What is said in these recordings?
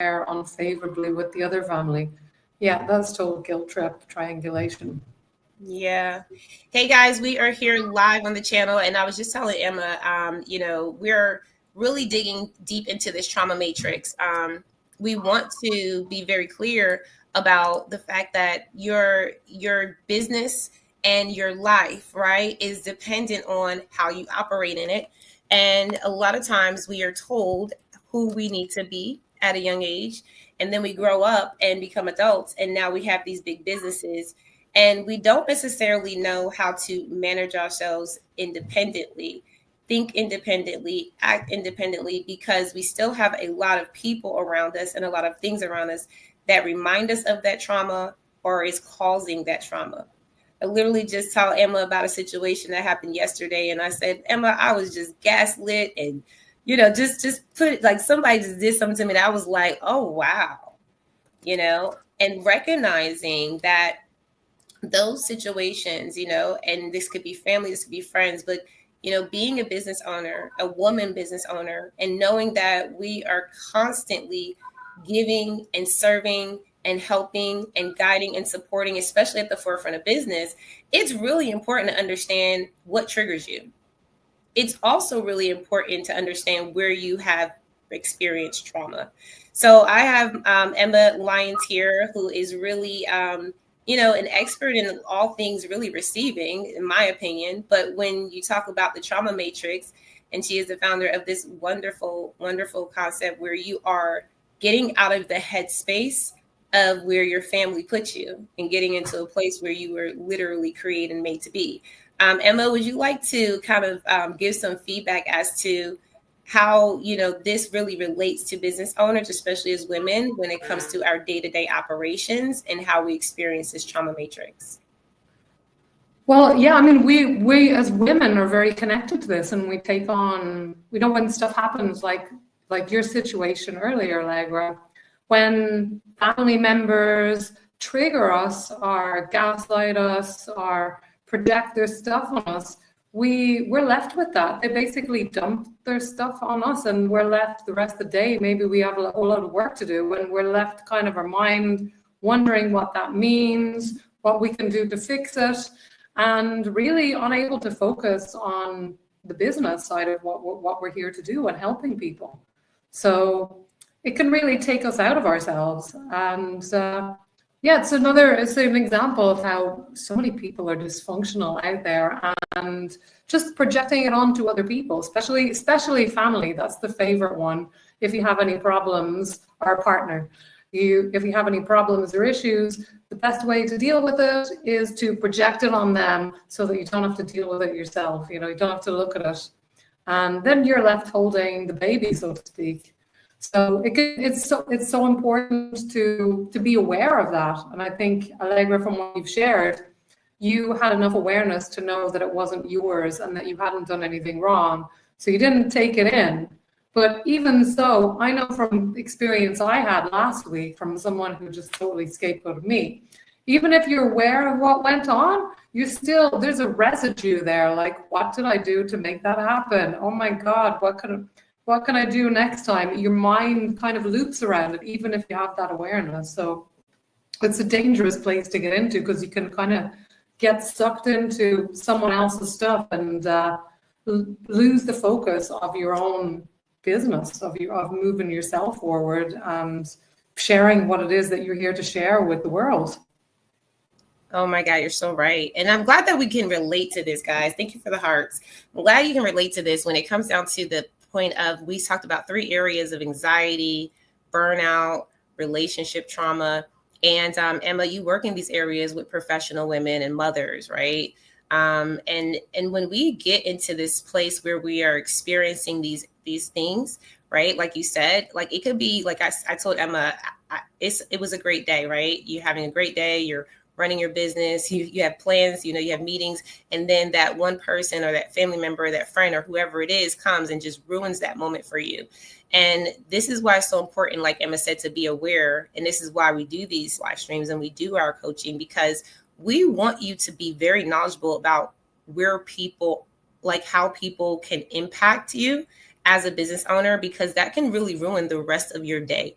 unfavorably with the other family. Yeah, that's total guilt trip triangulation. Yeah. Hey guys, we are here live on the channel, and I was just telling Emma, we're really digging deep into this trauma matrix. We want to be very clear about the fact that your business and your life, right, is dependent on how you operate in it. And a lot of times we are told who we need to be at a young age, and then we grow up and become adults, and now we have these big businesses and we don't necessarily know how to manage ourselves independently, think independently, act independently, because we still have a lot of people around us and a lot of things around us that remind us of that trauma or is causing that trauma. I literally just told Emma about a situation that happened yesterday, and I said, Emma, I was just gaslit, and just put it like somebody just did something to me that I was like, oh wow, and recognizing that those situations, and this could be family, this could be friends, but being a business owner, a woman business owner, and knowing that we are constantly giving and serving and helping and guiding and supporting, especially at the forefront of business, it's really important to understand what triggers you. It's also really important to understand where you have experienced trauma. So I have Emma Lyons here, who is really an expert in all things really receiving, in my opinion. But when you talk about the trauma matrix, and she is the founder of this wonderful, wonderful concept where you are getting out of the headspace of where your family put you and getting into a place where you were literally created and made to be. Emma, would you like to kind of give some feedback as to how this really relates to business owners, especially as women, when it comes to our day-to-day operations and how we experience this trauma matrix? Well, yeah, I mean, we as women are very connected to this, and we take on, when stuff happens like your situation earlier, Allegra, when family members trigger us or gaslight us or project their stuff on us, we're left with that. They basically dump their stuff on us, and we're left the rest of the day. Maybe we have a whole lot of work to do, and we're left kind of our mind wondering what that means, what we can do to fix it, and really unable to focus on the business side of what we're here to do and helping people. So it can really take us out of ourselves. And it's an example of how so many people are dysfunctional out there and just projecting it onto other people, especially family. That's the favorite one. If you have any problems, our partner, if you have any problems or issues, the best way to deal with it is to project it on them so that you don't have to deal with it yourself. You don't have to look at it. And then you're left holding the baby, so to speak. So it's so important to be aware of that. And I think, Allegra, from what you've shared, you had enough awareness to know that it wasn't yours and that you hadn't done anything wrong. So you didn't take it in. But even so, I know from experience I had last week from someone who just totally scapegoated me. Even if you're aware of what went on, there's a residue there. Like, what did I do to make that happen? Oh my God, what can I do next time? Your mind kind of loops around it, even if you have that awareness. So it's a dangerous place to get into, because you can kind of get sucked into someone else's stuff and lose the focus of your own business, of moving yourself forward and sharing what it is that you're here to share with the world. Oh my God, you're so right. And I'm glad that we can relate to this, guys. Thank you for the hearts. I'm glad you can relate to this when it comes down to the point of, we talked about 3 areas of anxiety, burnout, relationship trauma. And Emma, you work in these areas with professional women and mothers, right? And when we get into this place where we are experiencing these things, right? Like you said, like it could be like I told Emma, it was a great day, right? You're having a great day. You're running your business. You have plans, you have meetings, and then that one person or that family member or that friend or whoever it is comes and just ruins that moment for you. And this is why it's so important, like Emma said, to be aware. And this is why we do these live streams and we do our coaching, because we want you to be very knowledgeable about where people, like how people can impact you as a business owner, because that can really ruin the rest of your day.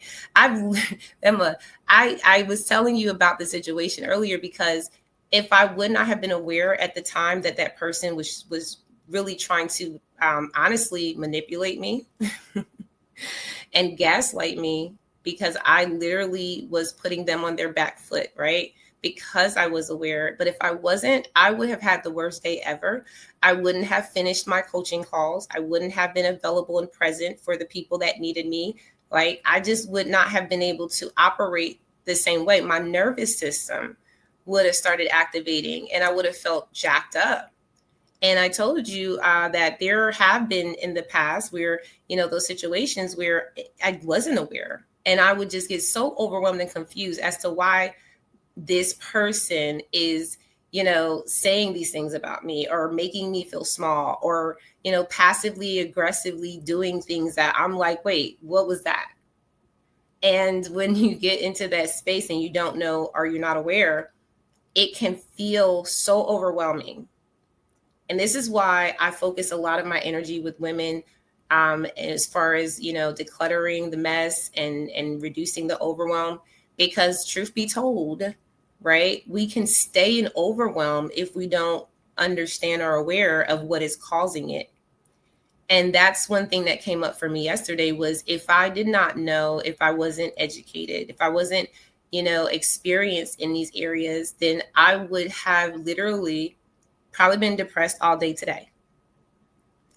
Emma, I was telling you about the situation earlier because if I would not have been aware at the time that that person was really trying to honestly manipulate me and gaslight me, because I literally was putting them on their back foot, right? Because I was aware. But if I wasn't, I would have had the worst day ever. I wouldn't have finished my coaching calls. I wouldn't have been available and present for the people that needed me. Like, I just would not have been able to operate the same way. My nervous system would have started activating and I would have felt jacked up. And I told you that there have been in the past where, those situations where I wasn't aware and I would just get so overwhelmed and confused as to why this person is, saying these things about me or making me feel small or, passively aggressively doing things that I'm like, wait, what was that? And when you get into that space and you don't know or you're not aware, it can feel so overwhelming. And this is why I focus a lot of my energy with women as far as, decluttering the mess and reducing the overwhelm, because truth be told, right, we can stay in overwhelm if we don't understand or aware of what is causing it. And that's one thing that came up for me yesterday was if I did not know, if I wasn't educated, if I wasn't, experienced in these areas, then I would have literally probably been depressed all day today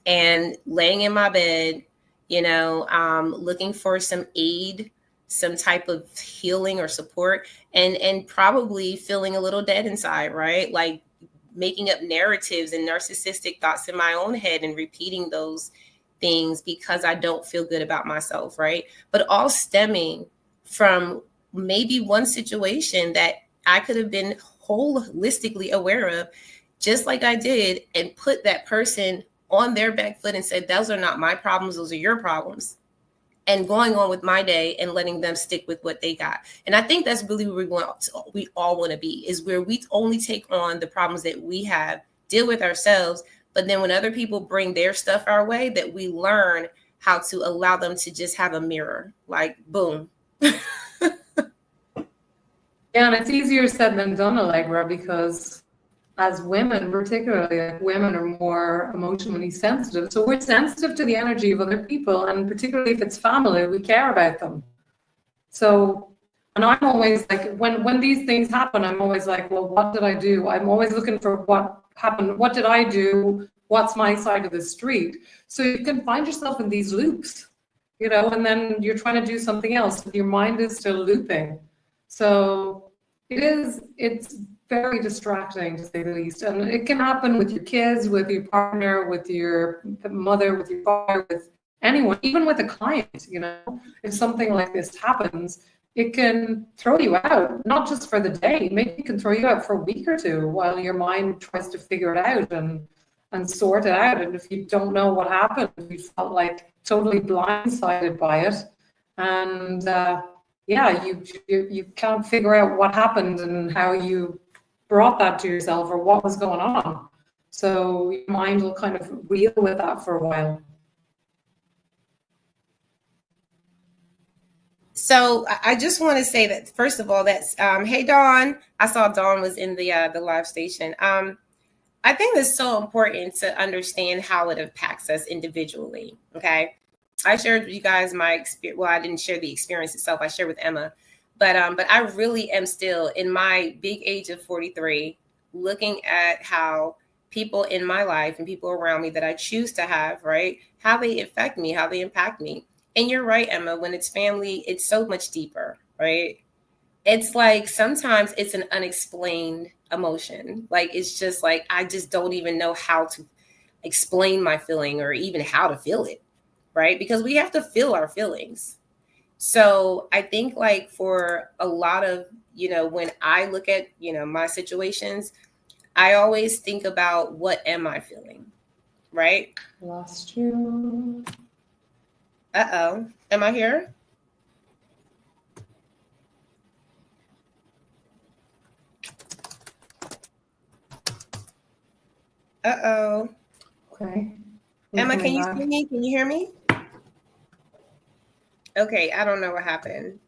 and laying in my bed, looking for some aid, some type of healing or support, and probably feeling a little dead inside, right? Like making up narratives and narcissistic thoughts in my own head and repeating those things because I don't feel good about myself, right? But all stemming from maybe one situation that I could have been holistically aware of, just like I did, and put that person on their back foot and said, those are not my problems, those are your problems. And going on with my day and letting them stick with what they got. And I think that's really where we all want to be, is where we only take on the problems that we have, deal with ourselves. But then when other people bring their stuff our way, that we learn how to allow them to just have a mirror, like boom. Yeah, and it's easier said than done, Allegra, because as women, particularly, like, women are more emotionally sensitive. So we're sensitive to the energy of other people, and particularly if it's family, we care about them. So, and I'm always like, when these things happen, I'm always like, well, what did I do? I'm always looking for what happened. What did I do? What's my side of the street? So you can find yourself in these loops, and then you're trying to do something else. Your mind is still looping. So it's very distracting, to say the least. And it can happen with your kids, with your partner, with your mother, with your father, with anyone, even with a client. If something like this happens, it can throw you out, not just for the day. Maybe it can throw you out for a week or two while your mind tries to figure it out and sort it out. And if you don't know what happened, you felt like totally blindsided by it. And you can't figure out what happened and how you brought that to yourself or what was going on. So your mind will kind of reel with that for a while. So I just want to say that, first of all, that's hey Dawn. I saw Dawn was in the live station. I think it's so important to understand how it impacts us individually. Okay. I shared with you guys my experience. Well, I didn't share the experience itself. I shared with Emma, but I really am still in my big age of 43, looking at how people in my life and people around me that I choose to have, right, how they affect me, how they impact me. And you're right, Emma, when it's family, it's so much deeper, right? It's like sometimes it's an unexplained emotion. Like, it's just like, I just don't even know how to explain my feeling or even how to feel it. Right? Because we have to feel our feelings. So I think, like, for a lot of, when I look at, my situations, I always think about, what am I feeling? Right? Lost you. Uh-oh. Am I here? Uh-oh. Okay. Emma, can you see me? Can you hear me? Okay, I don't know what happened.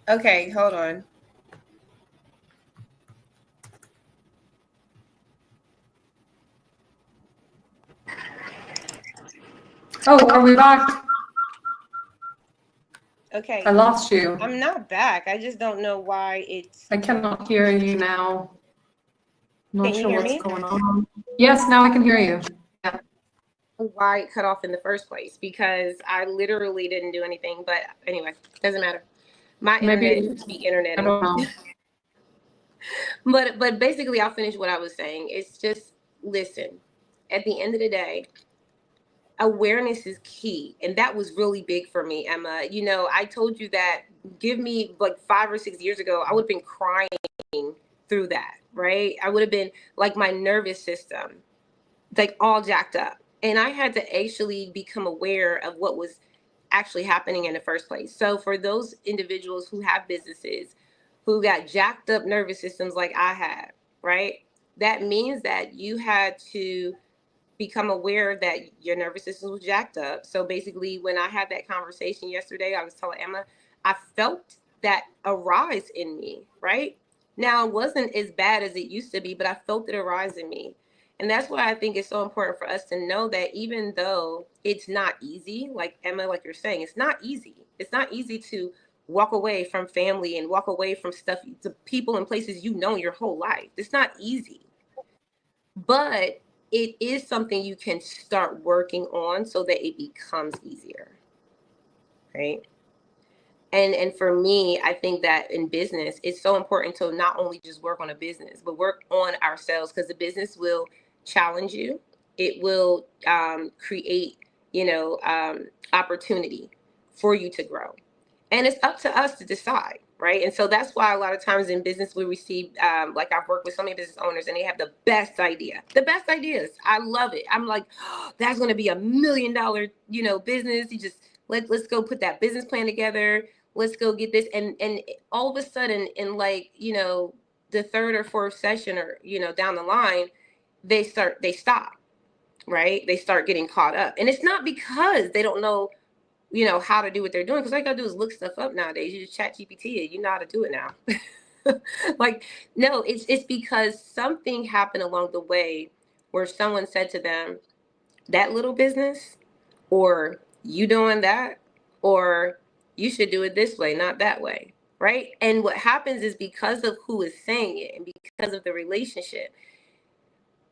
Okay, hold on. Oh, are we back? Okay. I lost you. I'm not back. I just don't know why it's... I cannot hear you now. Not Can you sure hear what's me? going on. Yes, now I can hear you. Yeah. Why it cut off in the first place, because I literally didn't do anything. But anyway, doesn't matter. My internet Maybe, is be internet. I don't know. But basically, I'll finish what I was saying. It's just, listen, at the end of the day, awareness is key. And that was really big for me, Emma. You know, I told you that, give me like 5 or 6 years ago, I would have been crying through that, right? I would have been like, my nervous system, like all jacked up. And I had to actually become aware of what was actually happening in the first place. So for those individuals who have businesses who got jacked up nervous systems like I had, right? That means that you had to become aware that your nervous system was jacked up. So basically, when I had that conversation yesterday, I was telling Emma, I felt that arise in me, right? Now, it wasn't as bad as it used to be, but I felt it arise in me. And that's why I think it's so important for us to know that even though it's not easy, like Emma, like you're saying, it's not easy. It's not easy to walk away from family and walk away from stuff, to people and places you know your whole life. It's not easy. But it is something you can start working on so that it becomes easier, right? And for me, I think that in business, it's so important to not only just work on a business, but work on ourselves, because the business will challenge you. It will create, opportunity for you to grow. And it's up to us to decide, right? And so that's why a lot of times in business we receive, like I've worked with so many business owners and they have the best ideas. I love it. I'm like, oh, that's going to be $1 million, business. You just let's go put that business plan together. Let's go get this. And all of a sudden, in like, the third or fourth session, or down the line, they stop, right? They start getting caught up, and it's not because they don't know how to do what they're doing, because all you gotta do is look stuff up nowadays. You just chat GPT it, you know how to do it now. Like, no, it's because something happened along the way where someone said to them, that little business, or you doing that, or you should do it this way, not that way, right? And what happens is, because of who is saying it and because of the relationship,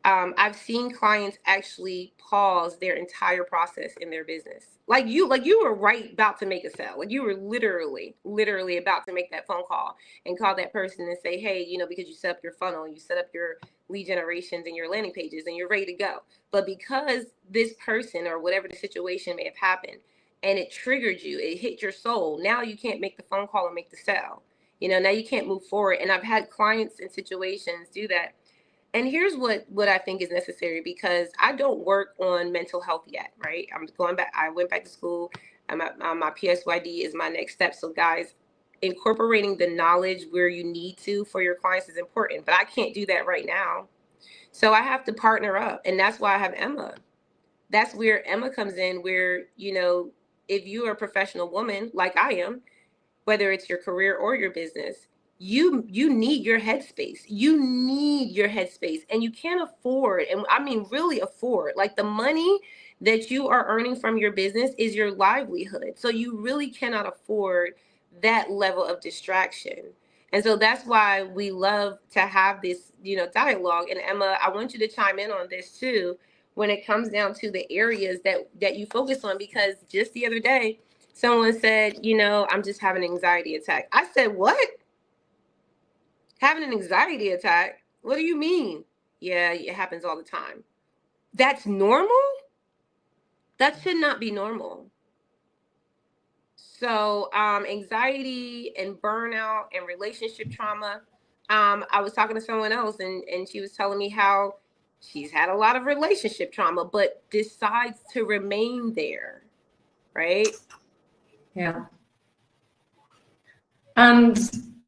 I've seen clients actually pause their entire process in their business. Like you were right about to make a sale. Like you were literally about to make that phone call and call that person and say, hey, because you set up your funnel, you set up your lead generations and your landing pages and you're ready to go. But because this person or whatever the situation may have happened and it triggered you, it hit your soul, now you can't make the phone call and make the sale. Now you can't move forward. And I've had clients in situations do that. And here's what I think is necessary, because I don't work on mental health yet, right? I'm going back. I went back to school. My PSYD is my next step. So guys, incorporating the knowledge where you need to for your clients is important, but I can't do that right now. So I have to partner up. And that's why I have Emma. That's where Emma comes in, where, if you're a professional woman like I am, whether it's your career or your business, you need your headspace. You need your headspace, and you can't afford, and I mean really afford, like the money that you are earning from your business is your livelihood. So you really cannot afford that level of distraction. And so that's why we love to have this, dialogue. And Emma, I want you to chime in on this too, when it comes down to the areas that you focus on, because just the other day, someone said, I'm just having an anxiety attack. I said, what? Having an anxiety attack? What do you mean? Yeah, it happens all the time. That's normal? That should not be normal. So anxiety and burnout and relationship trauma. I was talking to someone else and she was telling me how she's had a lot of relationship trauma, but decides to remain there, right? Yeah. And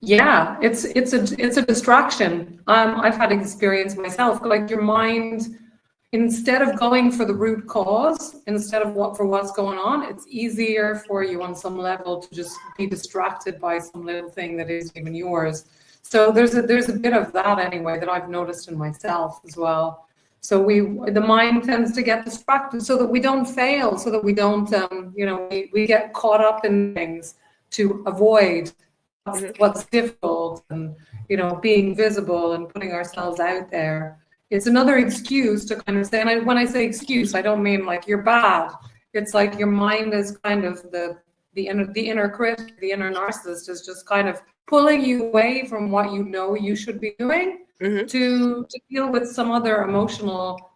yeah, it's a distraction. I've had experience myself, like your mind, instead of going for the root cause, instead of what's going on, it's easier for you on some level to just be distracted by some little thing that isn't even yours. So there's a bit of that anyway that I've noticed in myself as well. So the mind tends to get distracted so that we don't fail, so that we don't we get caught up in things to avoid what's difficult, and being visible and putting ourselves out there. It's another excuse to kind of say, and when I say excuse, I don't mean like you're bad. It's like your mind is kind of the inner critic, the inner narcissist is just kind of pulling you away from what you should be doing, to deal with some other emotional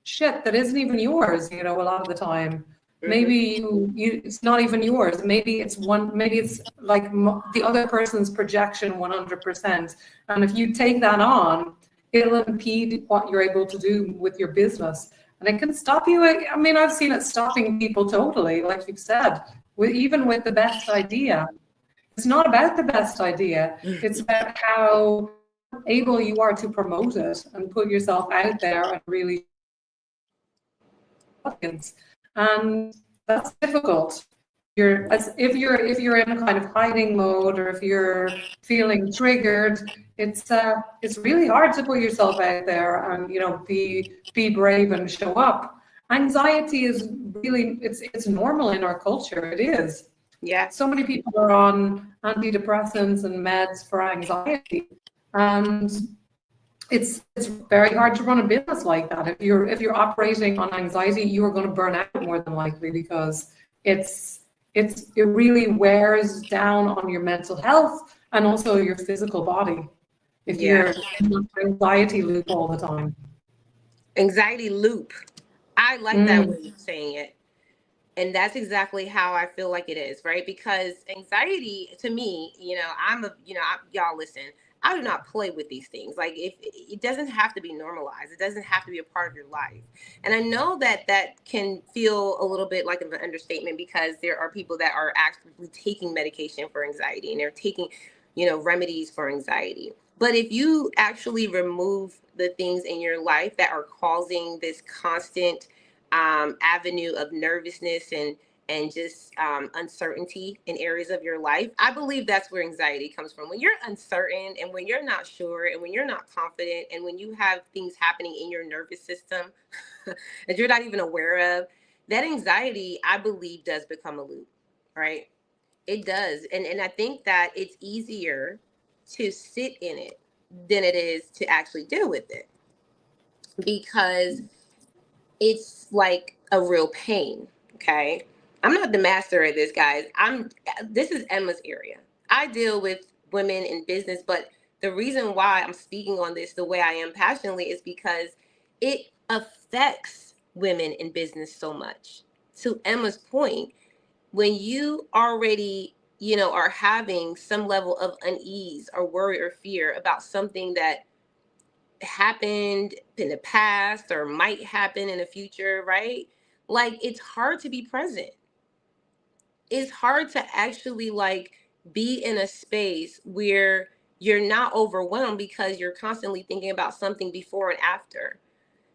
shit that isn't even yours, a lot of the time. Maybe it's not even yours. Maybe it's like the other person's projection 100%. And if you take that on, it'll impede what you're able to do with your business. And it can stop you. I mean, I've seen it stopping people totally, like you've said, even with the best idea. It's not about the best idea. It's about how able you are to promote it and put yourself out there and really audience. And that's difficult. If you're in a kind of hiding mode, or if you're feeling triggered, it's really hard to put yourself out there and be brave and show up. Anxiety is really it's normal in our culture. It is. Yeah. So many people are on antidepressants and meds for anxiety, and it's very hard to run a business like that. If you're operating on anxiety, you are going to burn out more than likely, because it really wears down on your mental health and also your physical body if you're in an anxiety loop all the time. Anxiety loop. I like that way of saying it. And that's exactly how I feel like it is, right? Because anxiety, to me, y'all listen, I do not play with these things. Like, if it doesn't have to be normalized, it doesn't have to be a part of your life. And I know that can feel a little bit like an understatement, because there are people that are actually taking medication for anxiety, and they're taking, remedies for anxiety. But if you actually remove the things in your life that are causing this constant avenue of nervousness and just uncertainty in areas of your life, I believe that's where anxiety comes from. When you're uncertain, and when you're not sure, and when you're not confident, and when you have things happening in your nervous system that you're not even aware of, that anxiety, I believe, does become a loop, right? It does. And I think that it's easier to sit in it than it is to actually deal with it, because it's like a real pain. Okay. I'm not the master at this, guys. This is Emma's area. I deal with women in business, but the reason why I'm speaking on this the way I am passionately is because it affects women in business so much. To Emma's point, when you already, are having some level of unease or worry or fear about something that happened in the past or might happen in the future, right? Like, it's hard to be present. It's hard to actually be in a space where you're not overwhelmed, because you're constantly thinking about something before and after.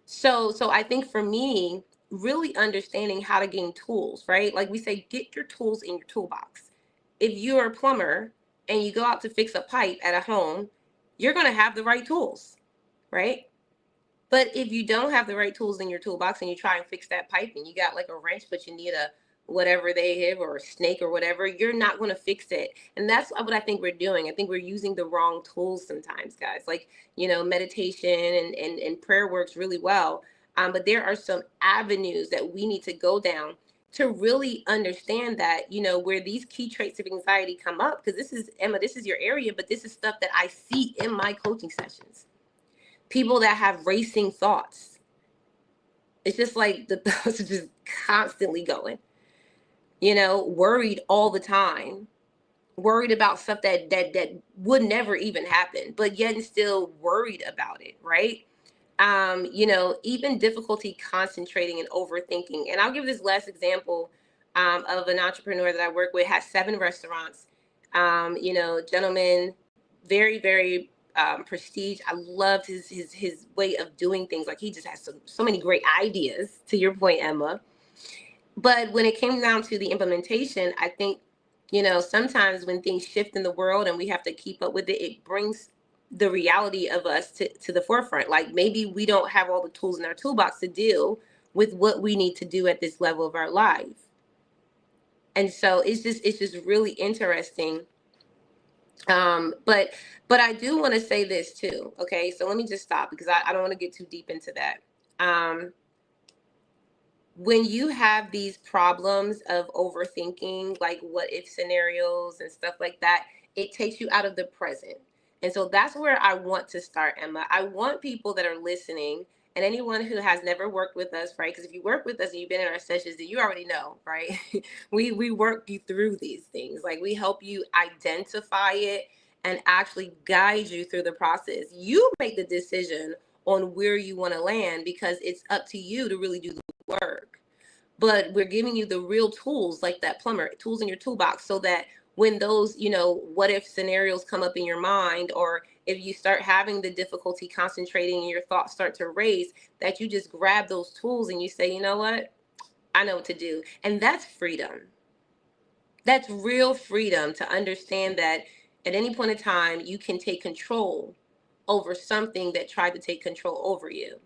So I think for me, really understanding how to gain tools, right? Like we say, get your tools in your toolbox. If you're a plumber and you go out to fix a pipe at a home, you're going to have the right tools, right? But if you don't have the right tools in your toolbox, and you try and fix that pipe, and you got like a wrench, but you need a whatever they have, or a snake or whatever, you're not going to fix it. And that's what I think we're doing. I think we're using the wrong tools sometimes, guys. Like, meditation and prayer works really well. But there are some avenues that we need to go down to really understand that, where these key traits of anxiety come up. Because this is, Emma, this is your area, but this is stuff that I see in my coaching sessions. People that have racing thoughts. It's just like the thoughts are just constantly going, worried all the time, worried about stuff that would never even happen, but yet still worried about it, right? Even difficulty concentrating and overthinking. And I'll give this last example of an entrepreneur that I work with, has 7 restaurants. Gentleman, very, very prestige. I loved his way of doing things. Like, he just has so many great ideas, to your point, Emma. But when it came down to the implementation, I think, sometimes when things shift in the world and we have to keep up with it, it brings the reality of us to the forefront. Like, maybe we don't have all the tools in our toolbox to deal with what we need to do at this level of our life. And so it's just really interesting. But I do want to say this too. Okay, so let me just stop, because I don't want to get too deep into that. When you have these problems of overthinking, like what if scenarios and stuff like that, it takes you out of the present. And so that's where I want to start, Emma. I want people that are listening, and anyone who has never worked with us, right? Because if you work with us and you've been in our sessions, then you already know, right? we work you through these things. Like, we help you identify it and actually guide you through the process. You make the decision on where you want to land, because it's up to you to really do the work. But we're giving you the real tools, like that plumber, tools in your toolbox, so that when those, what if scenarios come up in your mind, or if you start having the difficulty concentrating and your thoughts start to race, that you just grab those tools and you say, you know what, I know what to do. And that's freedom. That's real freedom, to understand that at any point in time, you can take control over something that tried to take control over you.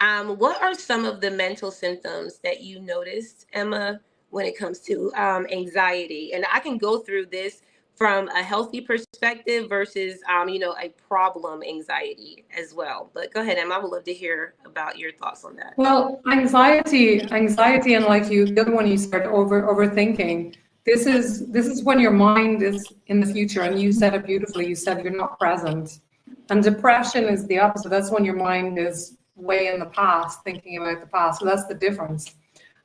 What are some of the mental symptoms that you noticed, Emma, when it comes to anxiety? And I can go through this from a healthy perspective versus, a problem anxiety as well. But go ahead, Emma. I would love to hear about your thoughts on that. Well, anxiety, and like the other one you said, overthinking. This is when your mind is in the future, and you said it beautifully. You said you're not present, and depression is the opposite. That's when your mind is way in the past, thinking about the past. So that's the difference.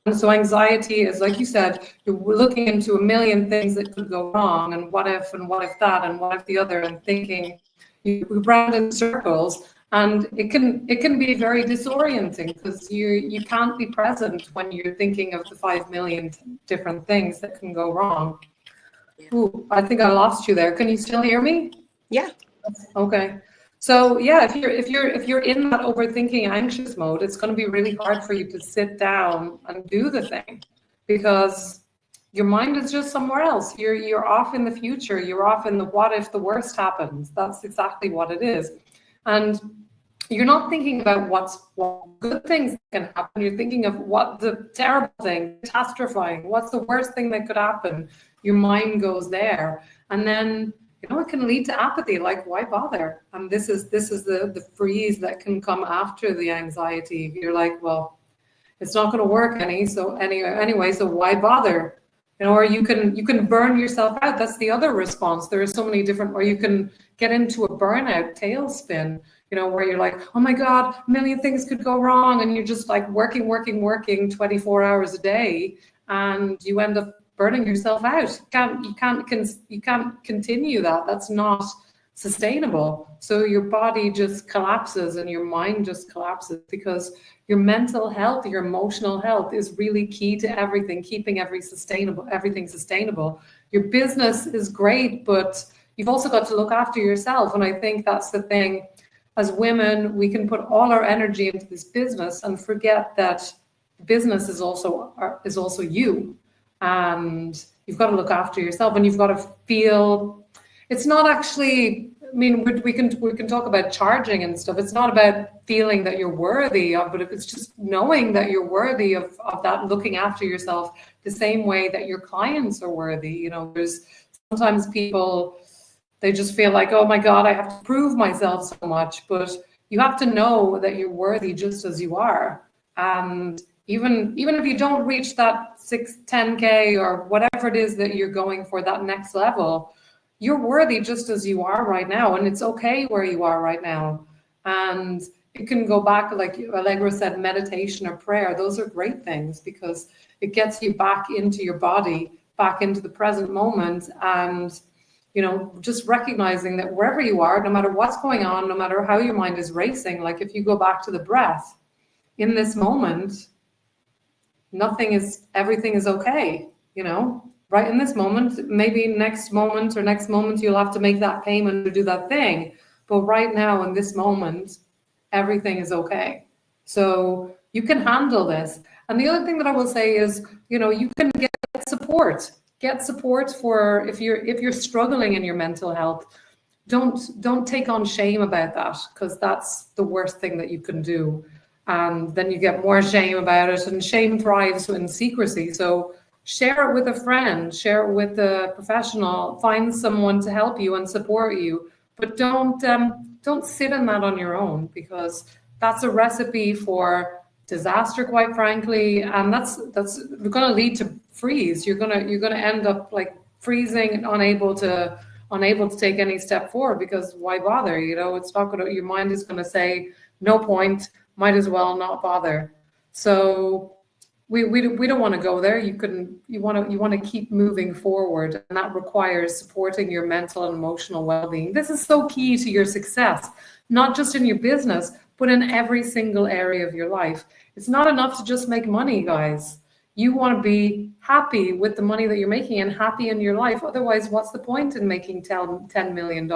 And so anxiety is, like you said, you're looking into a million things that could go wrong, and what if that, and what if the other, and thinking you round in circles. And it can be very disorienting, because you can't be present when you're thinking of the 5 million different things that can go wrong. Ooh, I think I lost you there. Can you still hear me? Yeah. Okay. So yeah, if you're in that overthinking, anxious mode, it's going to be really hard for you to sit down and do the thing, because your mind is just somewhere else. You're off in the future. You're off in the what if the worst happens. That's exactly what it is. And you're not thinking about what good things can happen. You're thinking of what the terrible thing, catastrophizing, what's the worst thing that could happen. Your mind goes there. And then, it can lead to apathy. Like, why bother? And this is the freeze that can come after the anxiety. You're like, well, it's not going to work anyway, so why bother? Or you can burn yourself out. That's the other response. There are so many different, or you can get into a burnout tailspin, where you're like, oh my God, a million things could go wrong. And you're just like working 24 hours a day, and you end up burning yourself out. You can't continue that. That's not sustainable. So your body just collapses and your mind just collapses, because your mental health, your emotional health is really key to everything, keeping everything sustainable. Your business is great, but you've also got to look after yourself. And I think that's the thing. As women, we can put all our energy into this business and forget that business is also you. And you've got to look after yourself, and you've got to feel, it's not actually, we can talk about charging and stuff. It's not about feeling that you're worthy of, but it's just knowing that you're worthy of that, looking after yourself the same way that your clients are worthy. There's sometimes people, they just feel like, oh my God, I have to prove myself so much, but you have to know that you're worthy just as you are. And even if you don't reach that 10K or whatever it is that you're going for, that next level, you're worthy just as you are right now. And it's okay where you are right now. And it can go back, like Allegra said, meditation or prayer. Those are great things, because it gets you back into your body, back into the present moment. And, just recognizing that wherever you are, no matter what's going on, no matter how your mind is racing, like if you go back to the breath in this moment, everything is okay. right in this moment. Maybe next moment or next moment you'll have to make that payment or do that thing. But right now in this moment, everything is okay. So you can handle this. And the other thing that I will say is, you can get support. Get support for if you're struggling in your mental health. Don't take on shame about that, because that's the worst thing that you can do. And then you get more shame about it, and shame thrives in secrecy. So share it with a friend, share it with a professional, find someone to help you and support you. But don't sit in that on your own, because that's a recipe for disaster, quite frankly, and that's going to lead to freeze. You're gonna end up like freezing, unable to take any step forward, because why bother? It's not gonna. Your mind is gonna say no point. Might as well not bother. So we don't want to go there. You want to keep moving forward, and that requires supporting your mental and emotional well-being. This is so key to your success, not just in your business, but in every single area of your life. It's not enough to just make money, guys. You want to be happy with the money that you're making and happy in your life. Otherwise, what's the point in making $10 million?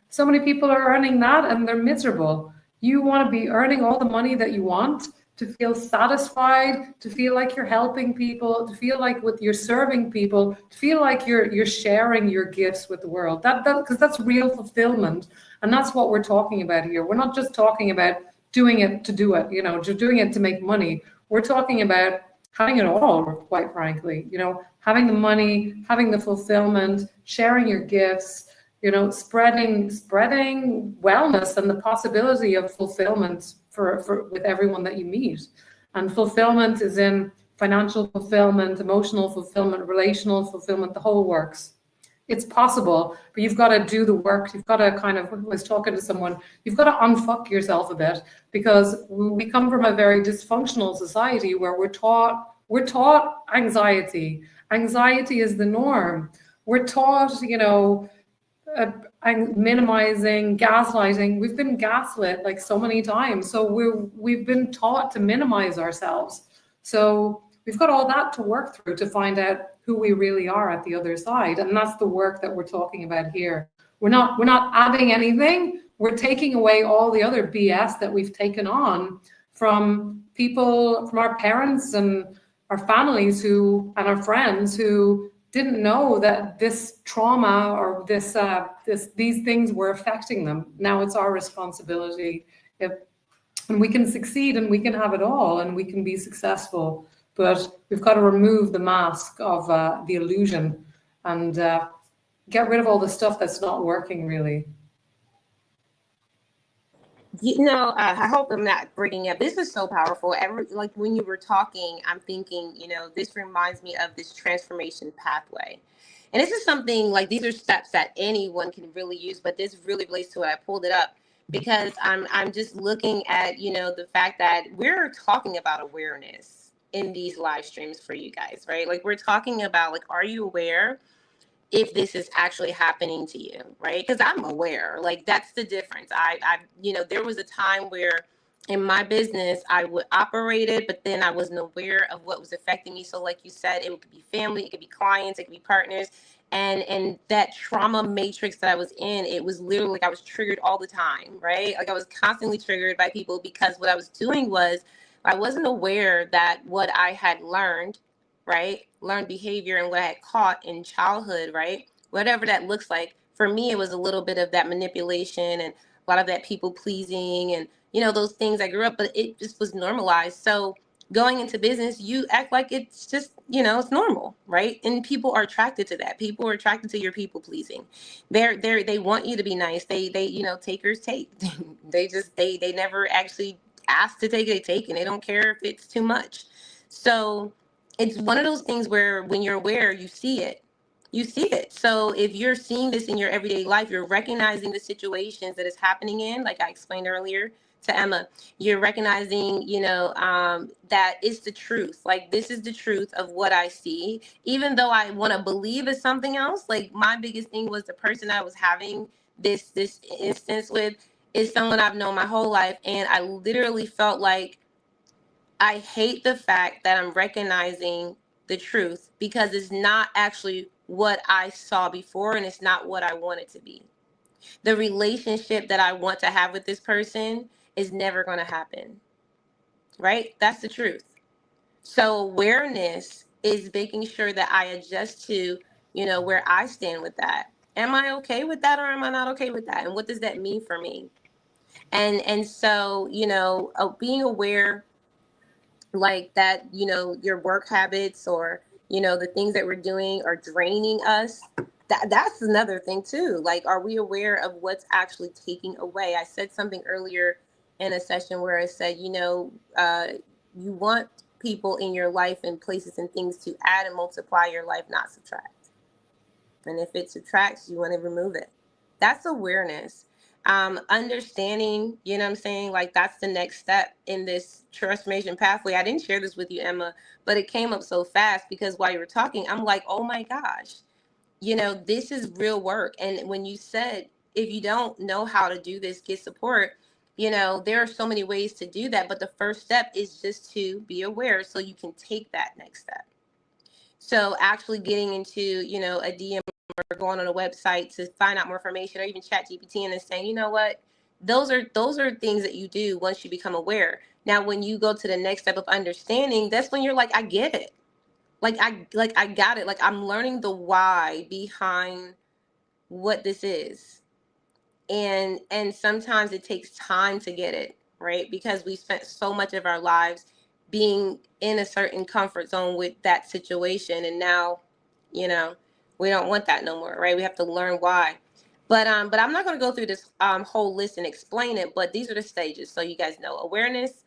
So many people are earning that and they're miserable. You want to be earning all the money that you want, to feel satisfied, to feel like you're helping people, to feel like you're serving people, to feel like you're sharing your gifts with the world. Because that's real fulfillment, and that's what we're talking about here. We're not just talking about doing it to do it, just doing it to make money. We're talking about having it all, quite frankly. Having the money, having the fulfillment, sharing your gifts. Spreading wellness and the possibility of fulfillment for with everyone that you meet. And fulfillment is in financial fulfillment, emotional fulfillment, relational fulfillment, the whole works. It's possible, but you've got to do the work. You've got to I was talking to someone, you've got to unfuck yourself a bit, because we come from a very dysfunctional society where we're taught anxiety. Anxiety is the norm. We're taught, minimizing, gaslighting. We've been gaslit like so many times. So we've been taught to minimize ourselves. So we've got all that to work through to find out who we really are at the other side. And that's the work that we're talking about here. We're not adding anything. We're taking away all the other BS that we've taken on from people, from our parents and our families and our friends who didn't know that this trauma or these things were affecting them. Now it's our responsibility. And we can succeed and we can have it all and we can be successful, but we've got to remove the mask of the illusion and get rid of all the stuff that's not working, really. I hope I'm not bringing up. This is so powerful. Like when you were talking, I'm thinking, this reminds me of this transformation pathway. And this is something like these are steps that anyone can really use, but this really relates to it. I pulled it up because I'm just looking at, the fact that we're talking about awareness in these live streams for you guys, right? Like we're talking about like, are you aware if this is actually happening to you, right? Because I'm aware, like that's the difference. There was a time where in my business, I would operate it, but then I wasn't aware of what was affecting me. So like you said, it could be family, it could be clients, it could be partners. And that trauma matrix that I was in, it was literally like I was triggered all the time, right? Like I was constantly triggered by people because what I was doing was I wasn't aware that what I had learned, right? Learned behavior and what I had caught in childhood, right? Whatever that looks like. For me, it was a little bit of that manipulation and a lot of that people pleasing and, those things I grew up, but it just was normalized. So going into business, you act like it's just, it's normal, right? And people are attracted to that. People are attracted to your people pleasing. They want you to be nice. They takers take. they never actually ask to take it, they take, and they don't care if it's too much. So it's one of those things where when you're aware, you see it. So if you're seeing this in your everyday life, you're recognizing the situations that it's happening in, like I explained earlier to Emma, you're recognizing, that it's the truth. Like, this is the truth of what I see, even though I want to believe it's something else. Like my biggest thing was the person I was having this instance with is someone I've known my whole life. And I literally felt like I hate the fact that I'm recognizing the truth because it's not actually what I saw before and it's not what I want it to be. The relationship that I want to have with this person is never going to happen, right? That's the truth. So awareness is making sure that I adjust to, where I stand with that. Am I okay with that or am I not okay with that? And what does that mean for me? And so, being aware like that, your work habits or, the things that we're doing are draining us. That's another thing too. Like, are we aware of what's actually taking away? I said something earlier in a session where I said, you want people in your life and places and things to add and multiply your life, not subtract. And if it subtracts, you want to remove it. That's awareness. Understanding, you know what I'm saying? Like, that's the next step in this transformation pathway. I didn't share this with you, Emma, but it came up so fast because while you were talking, I'm like, oh my gosh, this is real work. And when you said, if you don't know how to do this, get support, there are so many ways to do that. But the first step is just to be aware so you can take that next step. So actually getting into, a DM or going on a website to find out more information, or even chat GPT and then saying, you know what, those are things that you do once you become aware. Now, when you go to the next step of understanding, that's when you're like, I get it. I got it. Like, I'm learning the why behind what this is. And sometimes it takes time to get it, right? Because we spent so much of our lives being in a certain comfort zone with that situation. And now, we don't want that no more, right? We have to learn why. But I'm not going to go through this whole list and explain it, but these are the stages. So you guys know awareness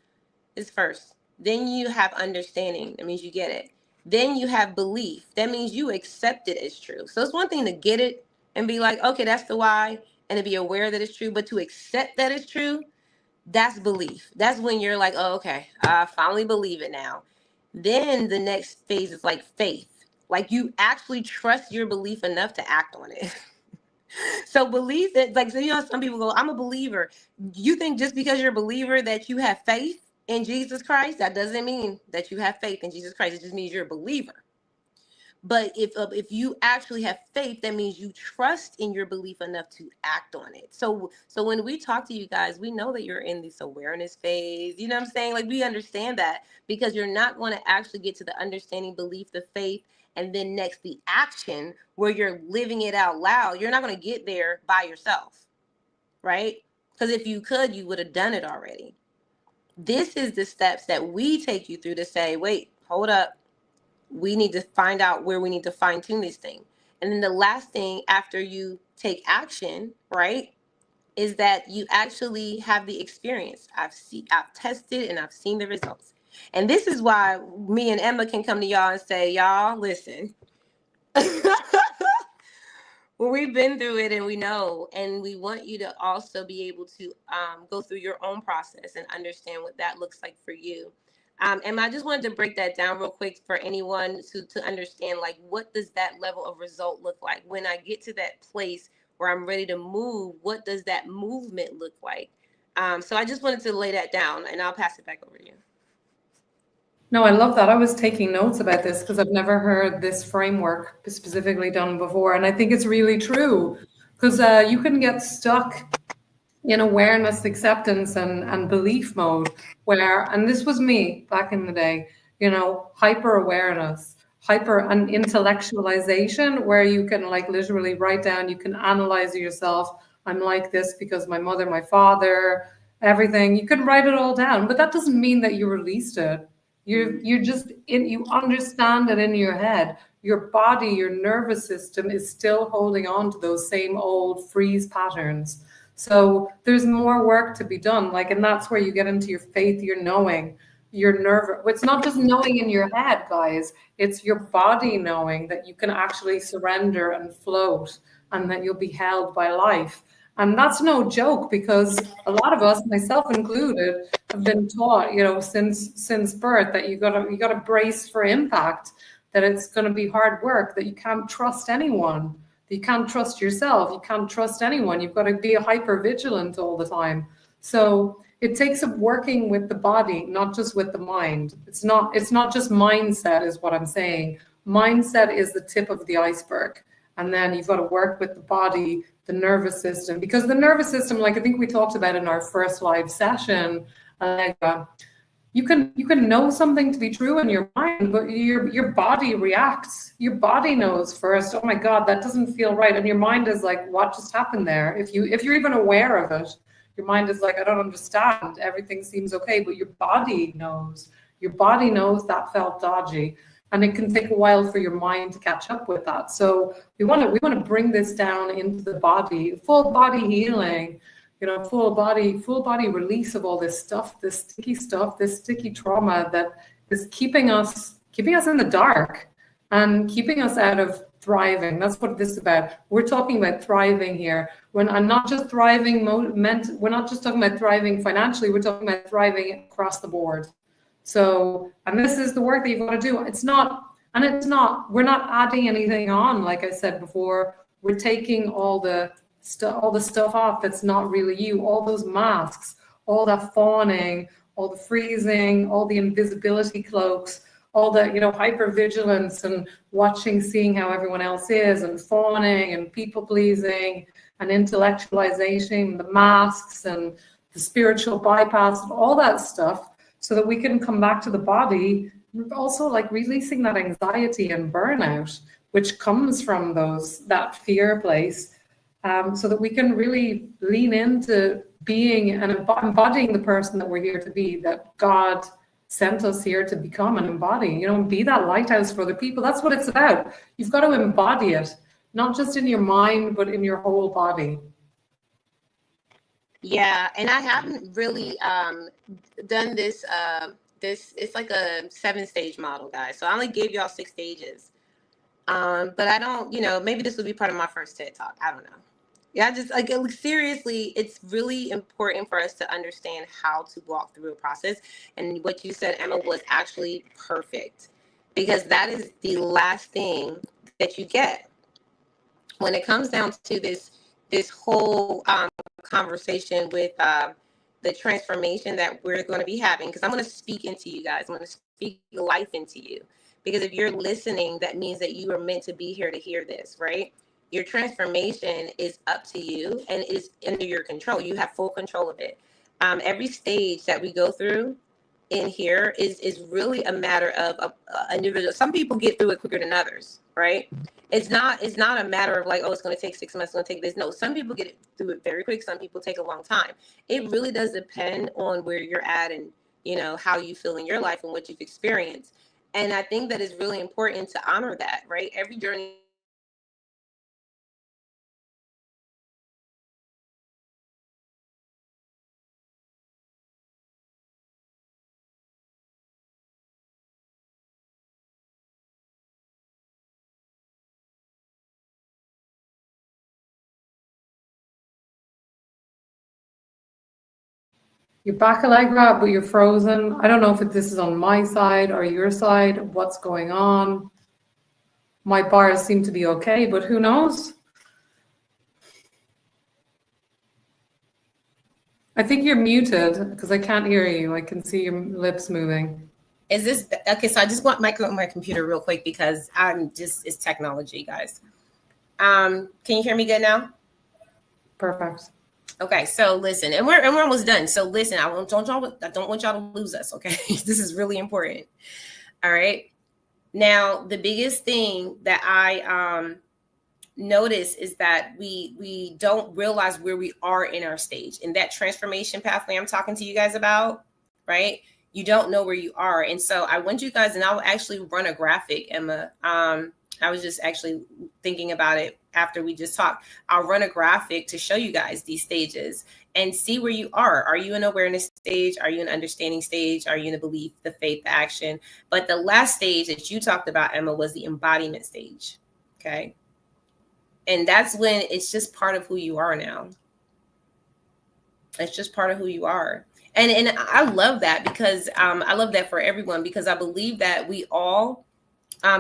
is first. Then you have understanding. That means you get it. Then you have belief. That means you accept it as true. So it's one thing to get it and be like, okay, that's the why, and to be aware that it's true. But to accept that it's true, that's belief. That's when you're like, oh, okay, I finally believe it now. Then the next phase is like faith. Like, you actually trust your belief enough to act on it. So belief that, like, so, some people go, I'm a believer. You think just because you're a believer that you have faith in Jesus Christ? That doesn't mean that you have faith in Jesus Christ. It just means you're a believer. But if you actually have faith, that means you trust in your belief enough to act on it. So when we talk to you guys, we know that you're in this awareness phase. You know what I'm saying? Like, we understand that, because you're not going to actually get to the understanding, belief, the faith, and then next the action where you're living it out loud. You're not going to get there by yourself, right? Because if you could, you would have done it already. This is the steps that we take you through to say, wait, hold up. We need to find out where we need to fine tune this thing. And then the last thing after you take action, right, is that you actually have the experience. I've tested and I've seen the results. And this is why me and Emma can come to y'all and say, y'all, listen, well, we've been through it and we know, and we want you to also be able to go through your own process and understand what that looks like for you. And I just wanted to break that down real quick for anyone to understand, like, what does that level of result look like? When I get to that place where I'm ready to move, what does that movement look like? So I just wanted to lay that down, and I'll pass it back over to you. No, I love that. I was taking notes about this because I've never heard this framework specifically done before. And I think it's really true, because you can get stuck in awareness, acceptance, and belief mode where, and this was me back in the day, hyper awareness, hyper and intellectualization, where you can, like, literally write down, you can analyze yourself. I'm like this because my mother, my father, everything. You can write it all down, but that doesn't mean that you released it. You just you understand it in your head. Your body, your nervous system is still holding on to those same old freeze patterns. So there's more work to be done. Like, and that's where you get into your faith, your knowing, your nerve. It's not just knowing in your head, guys. It's your body knowing that you can actually surrender and float, and that you'll be held by life. And that's no joke, because a lot of us, myself included, have been taught, since birth, that you gotta brace for impact, that it's gonna be hard work, that you can't trust anyone, that you can't trust yourself, you can't trust anyone. You've got to be hyper vigilant all the time. So it takes working with the body, not just with the mind. It's not just mindset is what I'm saying. Mindset is the tip of the iceberg. And then you've got to work with the body, the nervous system, because the nervous system, like I think we talked about in our first live session, you can know something to be true in your mind, but your body reacts. Your body knows first, oh my God, that doesn't feel right. And your mind is like, what just happened there? If you're even aware of it, your mind is like, I don't understand. Everything seems okay, but your body knows. Your body knows that felt dodgy. And it can take a while for your mind to catch up with that. So we want to bring this down into the body, full body healing, full body release of all this stuff, this sticky trauma that is keeping us in the dark and keeping us out of thriving. That's what this is about. We're talking about thriving here. When I'm not just thriving, we're not just talking about thriving financially. We're talking about thriving across the board. So, and this is the work that you've got to do. We're not adding anything on. Like I said before, we're taking all the stuff off that's not really you, all those masks, all that fawning, all the freezing, all the invisibility cloaks, all the, hypervigilance and seeing how everyone else is, and fawning and people pleasing and intellectualization, the masks and the spiritual bypass, and all that stuff, so that we can come back to the body, also like releasing that anxiety and burnout, which comes from that fear place, so that we can really lean into being and embodying the person that we're here to be, that God sent us here to become and embody, be that lighthouse for other people. That's what it's about. You've got to embody it, not just in your mind, but in your whole body. Yeah, and I haven't really done this. It's like a 7-stage model, guys. So I only gave y'all 6 stages. But I don't, maybe this will be part of my first TED Talk. I don't know. Yeah, just like seriously, it's really important for us to understand how to walk through a process. And what you said, Emma, was actually perfect, because that is the last thing that you get when it comes down to this whole conversation with the transformation that we're going to be having. Because I'm going to speak into you guys. I'm going to speak life into you. Because if you're listening, that means that you are meant to be here to hear this, right? Your transformation is up to you and is under your control. You have full control of it. Every stage that we go through in here is really a matter of individual. Some people get through it quicker than others, right? It's not a matter of like, oh, it's going to take 6 months, it's going to take this. No, some people get through it very quick. Some people take a long time. It really does depend on where you're at and, how you feel in your life and what you've experienced. And I think that it's really important to honor that, right? Every journey. You're back, Allegra, but you're frozen. I don't know if this is on my side or your side. What's going on? My bars seem to be okay, but who knows? I think you're muted because I can't hear you. I can see your lips moving. Is this okay? So I just want my computer real quick because it's technology, guys. Can you hear me good now? Perfect. Okay, so listen, and we're almost done. So listen, I don't want y'all to lose us. Okay, this is really important. All right. Now, the biggest thing that I notice is that we don't realize where we are in our stage, in that transformation pathway I'm talking to you guys about, right? You don't know where you are. And so I want you guys, and I'll actually run a graphic, Emma. I was just actually thinking about it after we just talked. I'll run a graphic to show you guys these stages and see where you are. Are you in awareness stage? Are you in understanding stage? Are you in the belief, the faith, the action? But the last stage that you talked about, Emma, was the embodiment stage. Okay. And that's when it's just part of who you are now. It's just part of who you are. And I love that because I love that for everyone, because I believe that we all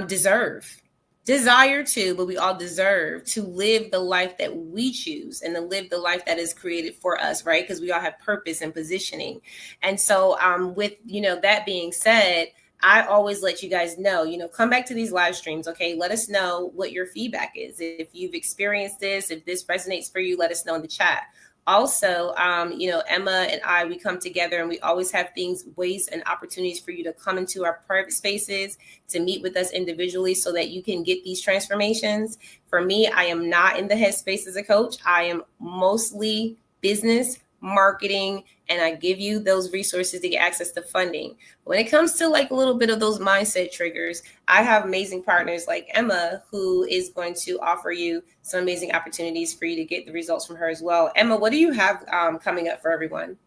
deserve desire to, but we all deserve to live the life that we choose and to live the life that is created for us, right? Because we all have purpose and positioning. And so with, that being said, I always let you guys know, come back to these live streams. Okay. Let us know what your feedback is. If you've experienced this, if this resonates for you, let us know in the chat. Also, Emma and I, we come together and we always have things, ways and opportunities for you to come into our private spaces, to meet with us individually so that you can get these transformations. For me, I am not in the headspace as a coach. I am mostly business, marketing, and I give you those resources to get access to funding. When it comes to like a little bit of those mindset triggers, I have amazing partners like Emma, who is going to offer you some amazing opportunities for you to get the results from her as well. Emma, what do you have coming up for everyone?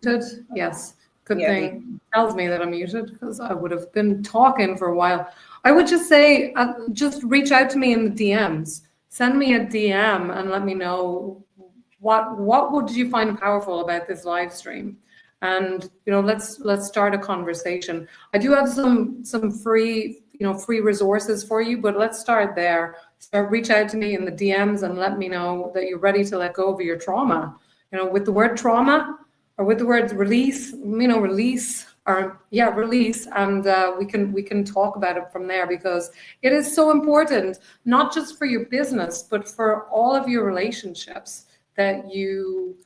Yes. Good thing tells me that I'm muted, because I would have been talking for a while. I would just say, just reach out to me in the DMs. Send me a DM and let me know what would you find powerful about this live stream, and let's start a conversation. I do have some free resources for you, but let's start there. Reach out to me in the DMs and let me know that you're ready to let go of your trauma. With the word trauma or with the word release, release, and we can talk about it from there, because it is so important, not just for your business, but for all of your relationships, that you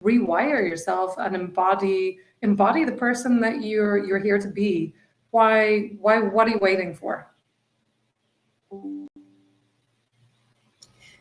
rewire yourself and embody the person that you're here to be. Why what are you waiting for?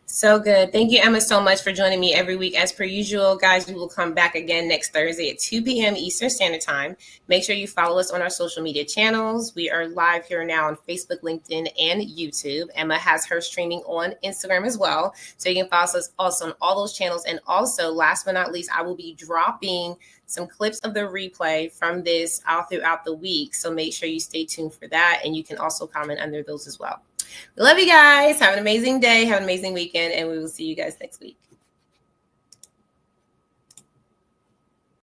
So good. Thank you, Emma, so much for joining me every week. As per usual, guys, we will come back again next Thursday at 2 p.m. Eastern Standard Time. Make sure you follow us on our social media channels. We are live here now on Facebook, LinkedIn, and YouTube. Emma has her streaming on Instagram as well. So you can follow us also on all those channels. And also, last but not least, I will be dropping some clips of the replay from this all throughout the week. So make sure you stay tuned for that. And you can also comment under those as well. We love you guys. Have an amazing day. Have an amazing weekend. And we will see you guys next week.